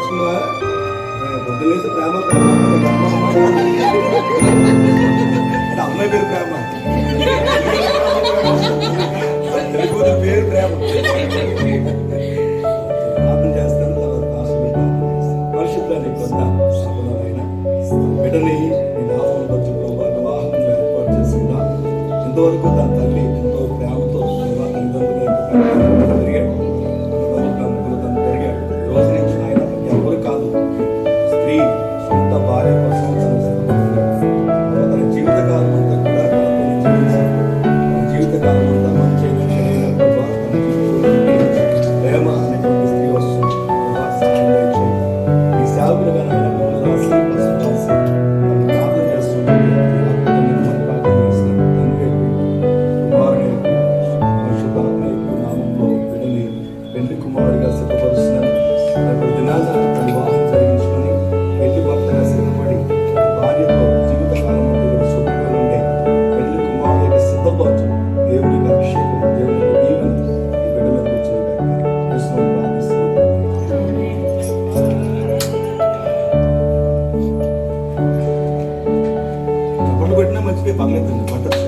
నేర్చుకున్నావా? పొద్దులేసి ప్రేమ ప్రేమ అమ్మాయి పేరు ప్రేమ, కూతురు పేరు ప్రేమ. ప్రార్థన చేస్తాను, తర్వాత పరిశుద్ధాన్ని కొంత సఫలమైన బిడ్డని నీ నామం వచ్చి ప్రభావ వివాహం ఏర్పాటు చేసిందా. ఇంతవరకు తన తల్లి ఎంతో ప్రేమతో తల్లిదండ్రులు పెరిగాడు, తను పెరిగాడు. రోజు నుంచి ఆయన ఎవరు కాదు, స్త్రీ సొంత భార్య కోసం తన జీవితకాలం అంతా కూడా తన జీవితకాలం అంతా మంచి ప్రేమ అనేటువంటి స్త్రీ వస్తుంది. ఈ సేవకులుగా నాయన రాసి ప్రార్థన చేస్తున్నాను. పెళ్లి కుమారుడిగా సిద్ధపరుస్తున్నాను. రేపటి దినాన తన వివాహం జరిగించుకొని పెళ్లి భర్తగా సిద్ధపడి భార్యతో జీవితకాలం సుఖంగా ఉండే పెళ్లి కుమారుడిగా సిద్ధపరచు. దేవునికి అభిషేకం, దేవునికి దీవెన ఈ బిడ్డ మీద కూర్చొని చప్పట్లు కొట్టినా మంచిగా పర్లేదు, పట్టచ్చు.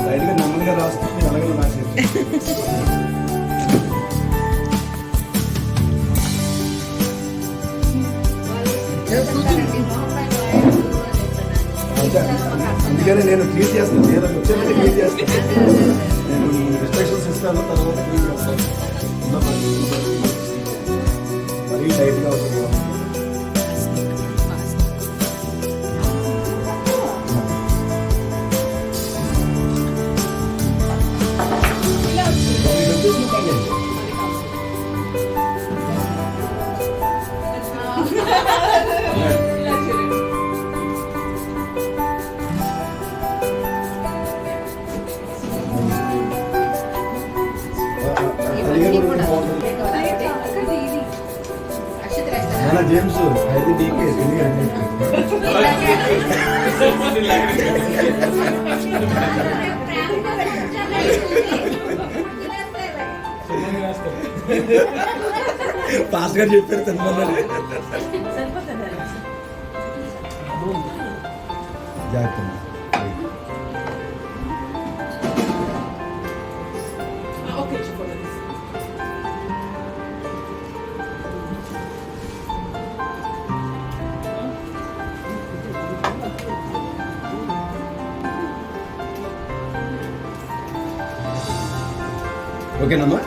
సైడ్గా నెమ్మదిగా రాస్తాం, అలాగే రాసేది. అందుకని నేను క్లీన్ చేస్తాను, నేను వచ్చేది క్లీన్ చేస్తాను. నేను రిస్ట్రిక్షన్స్ ఇస్తాను, తర్వాత క్లీన్ చేస్తాను. మరీ టైట్గా అవుతుంది. జేమ్స్ అయితే డీకే పాస్ గారు చెప్పారు తను జాగ్రత్త. ఓకేనమ్మా.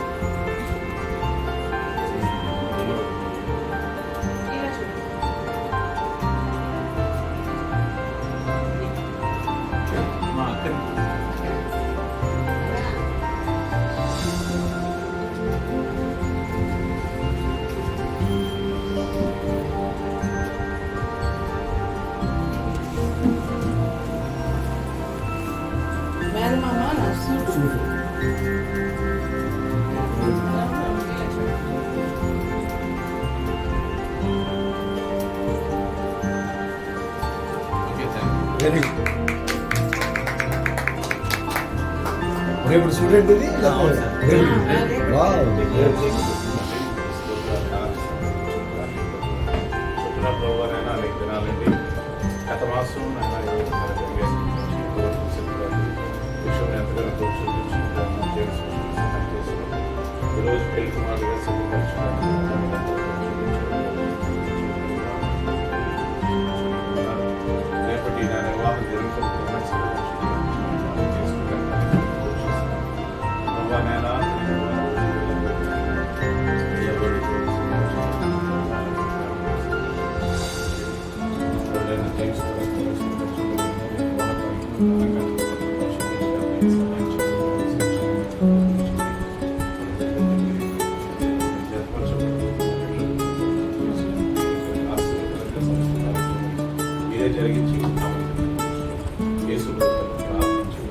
Very good. రేపు స్టూడెంట్ ఇది అనేక దినాలండి. గత మాసం విషయం ఎంతగానో ఈరోజు పెళ్లి కుమారుడుగా సిద్ధపరచుకున్నాను. జరిగించి యేసు ప్రార్థించు.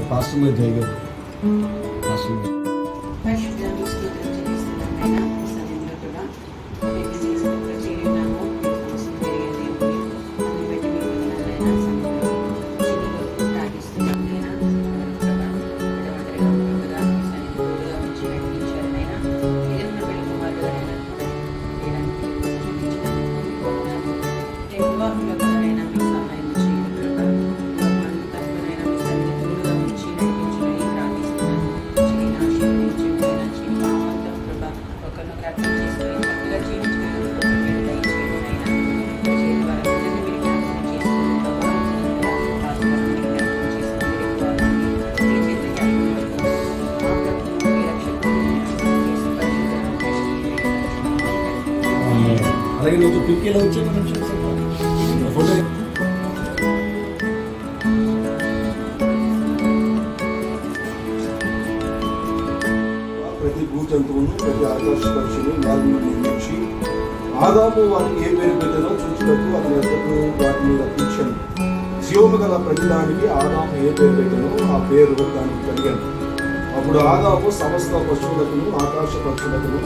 పాస్టర్ మీద జయగారు పాస్టర్ మీద. పరిశుద్ధాన్ని స్తోత్రం చెల్లిస్తున్నాం నాయనా. ఈ సమయంలో కూడా మేము నీ సన్నిధిలో చేరి ఉన్నాము. మీ కోసం జరిగే దేవుని అందుని బట్టి మీకు వందనాలు నాయనా. సమయంలో చిన్నగా ప్రార్థిస్తున్నాం నాయనా. ప్రభా, బిడ్డలందరిగా ముందుగా మీ సన్నిధిలో ముందుగా ఉంచి నడిపించారు నాయనా. ఏదైనా పెళ్లి కుమారుడుగా నాయనా చేయడానికి చూపించినందుకు వందనాలు. రేపు వివాహంలో కూడా నాయనా మీకు సహాయం చేయండి ప్రభా. మనకు తప్పనైనా మీ సన్నిధి తోడుగా ఉంచి నడిపించమని ప్రార్థిస్తున్నాను. చిన్న ఆశీర్వదించండి నాయనా. చిన్న పాపంతో ప్రభా ఒకరినొకరు అర్థం చేసుకొని చక్కగా జీవించగలిగిన కృప మీరు దయచేయండి నాయనా. చేయని వారందరినీ మీరు జ్ఞాపకం చేసుకుని ప్రభా పాస్టర్ని జ్ఞాపకం చేసుకుని మీ చేతులు జ్ఞాపకం మా ప్రభువును మీ రక్షకుడు యేసు పరిశుద్ధ అలాగే నువ్వు పిక్కిలో వచ్చే ఫోటో ప్రతి భూజంతువును ప్రతి ఆకాశ పక్షిని నేలను నిర్మించి ఆదాము వారికి ఏ పేరు పెట్టనో చూచుటకు అతని వద్దకు వాటిని రప్పించాను. జీవము గల ప్రతిదానికి ఆదాము ఏ పేరు పెట్టనో ఆ పేరు దానికి కలిగాను. అప్పుడు ఆదాము సమస్త పశువులకును ఆకాశ పక్షులకును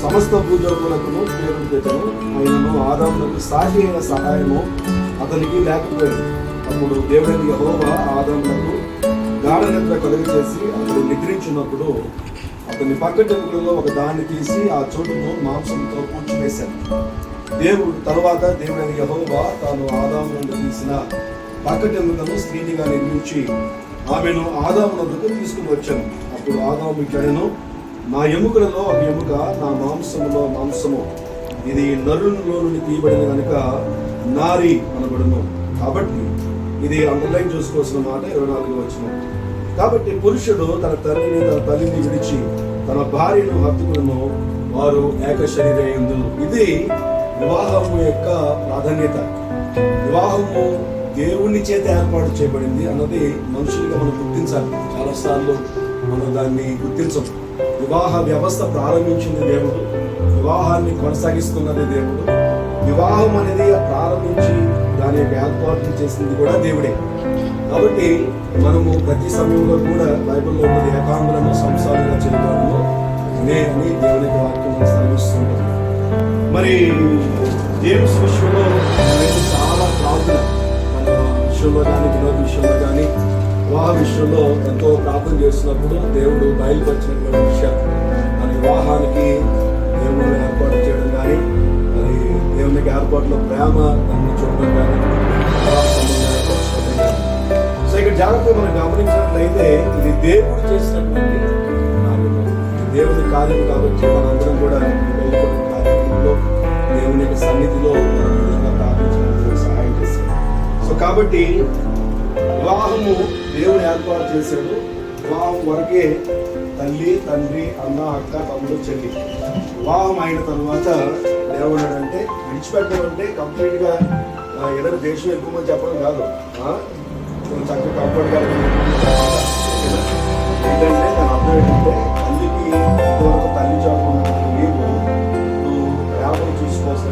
సమస్త భూజంతువులకును పేరు పెట్టను. ఆయనను ఆదాములకు సాటి అయిన సహాయము అతనికి లేకపోయింది. అప్పుడు దేవుని యెహోవా ఆదాములకు గాఢ నిద్ర కలుగజేసి అతడు నిద్రించినప్పుడు అతని పక్కటెముకలలో ఒక దాన్ని తీసి ఆ చోటును మాంసంతో పూడ్చివేశాడు. తరువాత దేవుని యెహోవా తాను ఆదాము నుండి తీసిన పక్కటెముకను స్త్రీనిగా నిర్మించి ఆమెను ఆదాము వద్దకు తీసుకుని వచ్చాను. అప్పుడు ఆదాము ఇట్లనెను, నా ఎముకలలో ఒక ఎముక, నా మాంసములో మాంసము. ఇది నరునిలో నుండి తీయబడిన కనుక నారి అనబడును. కాబట్టి ఇది అండర్లైన్ చూసుకోవాల్సిన మాట 24 వచనం. కాబట్టి పురుషుడు తన తల్లిని విడిచి తన భార్యను హత్తుకును, వారు ఏక శరీరయందురు. ఇది వివాహము యొక్క ప్రాధాన్యత. వివాహము దేవుని చేత ఏర్పాటు చేయబడింది అన్నది మనుషులుగా మనం గుర్తించాలి. చాలాసార్లు మనం దాన్ని గుర్తించం. వివాహ వ్యవస్థ ప్రారంభించింది దేవుడు, వివాహాన్ని కొనసాగిస్తున్నది దేవుడు. వివాహం అనేది ప్రారంభించి దాని యొక్క ఏర్పాటు చేసింది కూడా దేవుడే. కాబట్టి మనము ప్రతి సమయంలో కూడా బైబిల్లో ఉన్న ఏకాంగులను సంసారంగా చెల్లిదాము అని దేవుని యొక్క వాక్యం శ్రమిస్తుంటాం. మరి జేమ్స్ విషయంలో చాలా ప్రార్థన, మన విషయంలో కానీ వినోద విషయంలో కానీ వివాహ విషయంలో ఎంతో ప్రార్థన చేస్తున్నప్పుడు దేవుడు బయలుపరిచినటువంటి విషయం. మన వివాహానికి దేవుడు ఏర్పాటు చేయడం కానీ, మరి దేవునికి ఏర్పాటులో ప్రేమ దాన్ని చూడడం కానీ, సో ఇక్కడ జాగ్రత్తగా మనం గమనించినట్లయితే ఇది దేవుడు చేసినటువంటి కార్యం, దేవుని కార్యం. కాబట్టి మనందరం కూడా వెళ్ళిపోయిన కార్యంలో దేవుని యొక్క సన్నిధిలో మనం ఈ విధంగా ప్రార్థించడానికి సహాయం చేస్తాం. సో కాబట్టి వివాహము దేవుడు ఏర్పాటు చేశాడు. వివాహం వరకే తల్లి, తండ్రి, అన్న, అక్క, తమ్ముడు, చెల్లి. వివాహం అయిన తర్వాత ఏమన్నాడంటే విడిచిపెట్టడం అంటే కంప్లీట్ గా ఏదైనా దేశం ఎక్కువ చెప్పడం కాదు. చక్కగా కంఫర్ట్ గా ఏంటంటే దాని అర్థం ఏంటంటే తల్లికి ఇంతవరకు తల్లి జాబు నీవు నువ్వు వ్యాపారం చూసుకోవాల్సిన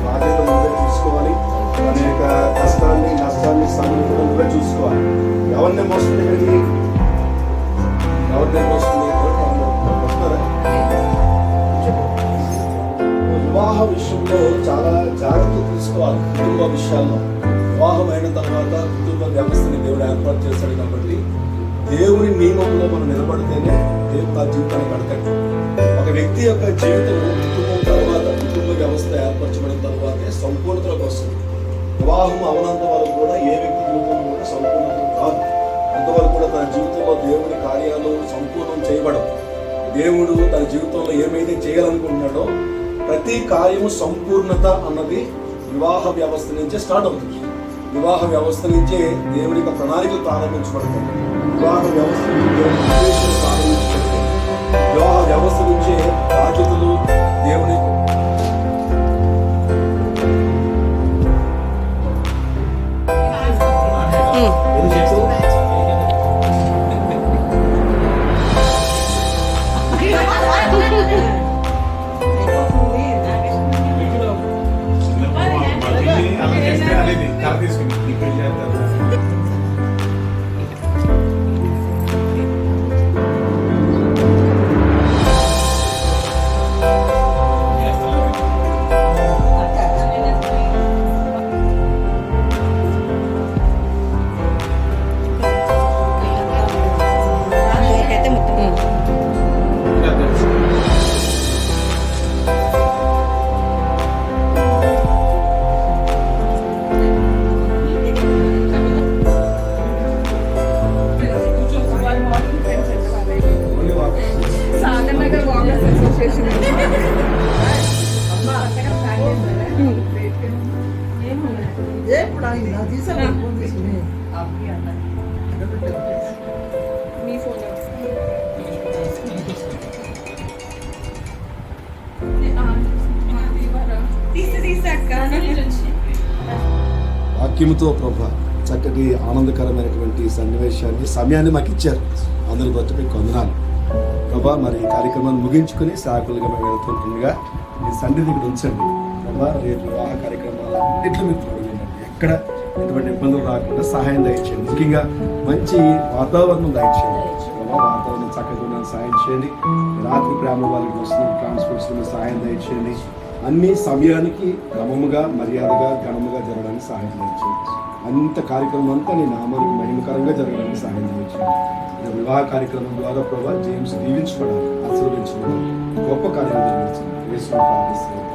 బాధ్యత నువ్వే చూసుకోవాలి. దాని యొక్క కష్టాన్ని, నష్టాన్ని, సమయం కూడా నువ్వే చూసుకోవాలి. ఎవరిని మోస్తుంది ఇక్కడికి, ఎవరిని మోస్తుంది వస్తున్నారా? వివాహ విషయంలో చాలా జాగ్రత్త తీసుకోవాలి. కుటుంబ విషయాల్లో వివాహం అయిన తర్వాత కుటుంబ వ్యవస్థని దేవుడు ఏర్పాటు చేశాడు. కాబట్టి దేవుని నియమంలో మనం నిలబడితేనే దేవుడు ఆ జీవితాన్ని కడతాడు. ఒక వ్యక్తి యొక్క జీవితం కుటుంబం తర్వాత, కుటుంబ వ్యవస్థ ఏర్పరచబడిన తర్వాతే సంపూర్ణతలోకి వస్తుంది. వివాహం అవనంత వరకు కూడా ఏ వ్యక్తి జీవితంలో కూడా సంపూర్ణత కాదు. అంతవరకు కూడా తన జీవితంలో దేవుని కార్యాలు సంపూర్ణం చేయబడవు. దేవుడు తన జీవితంలో ఏమైతే చేయాలనుకుంటున్నాడో ప్రతి కార్యము సంపూర్ణత అన్నది వివాహ వ్యవస్థ నుంచే స్టార్ట్ అవుతుంది. వివాహ వ్యవస్థ నుంచే దేవుని యొక్క ప్రణాళికలు ప్రారంభించబడతాయి. వివాహ వ్యవస్థ నుంచి దేవుని ఉద్దేశాలు ప్రారంభించబడతాయి. వివాహ వ్యవస్థ నుంచే బాధ్యతలు దేవుని కార్ తీసుకుని నీ పెళ్లి చేద్దాం. Only walk. Sagarnagar walkers association మీ ఫోన్ తీసాక వాక్యముతో ప్రభా చక్కటి ఆనందకరమైనటువంటి సన్నివేశాన్ని సమయాన్ని మాకు ఇచ్చారు. అందరి బట్టి మీకు వందనాలు ప్రభా. మరి ఈ కార్యక్రమాన్ని ముగించుకుని సాకులుగా మేము వెళ్తుంటుండగా మీ సన్నిధి ఇక్కడ ఉంచండి ప్రభా. రేపు వివాహ కార్యక్రమాలు అన్నింటిలో మీరు తోడుగండి. ఎక్కడ ఎటువంటి ఇబ్బందులు రాకుండా సహాయం దయచేయండి. ముఖ్యంగా మంచి వాతావరణం దయచేయండి ప్రభా. వాతావరణం చక్కగా ఉండడానికి సహాయం చేయండి. రాత్రి ప్రేమ వాళ్ళకి వస్తున్న ట్రాన్స్పోర్ట్స్ సహాయం దయచేయండి. అన్ని సమయానికి క్రమముగా మర్యాదగా ఘనముగా జరగడానికి సహాయం చేయండి. అంత కార్యక్రమం అంతా నీ నామానికి మహిమకరంగా జరగడానికి సహాయం చేయండి. వివాహ కార్యక్రమం ద్వారా ప్రభా జేమ్స్ దీవించబడాలి, ఆశీర్వదించబడాలి, గొప్ప కార్యం జరిగించండి. యేసుని ప్రార్థిస్తున్నాను.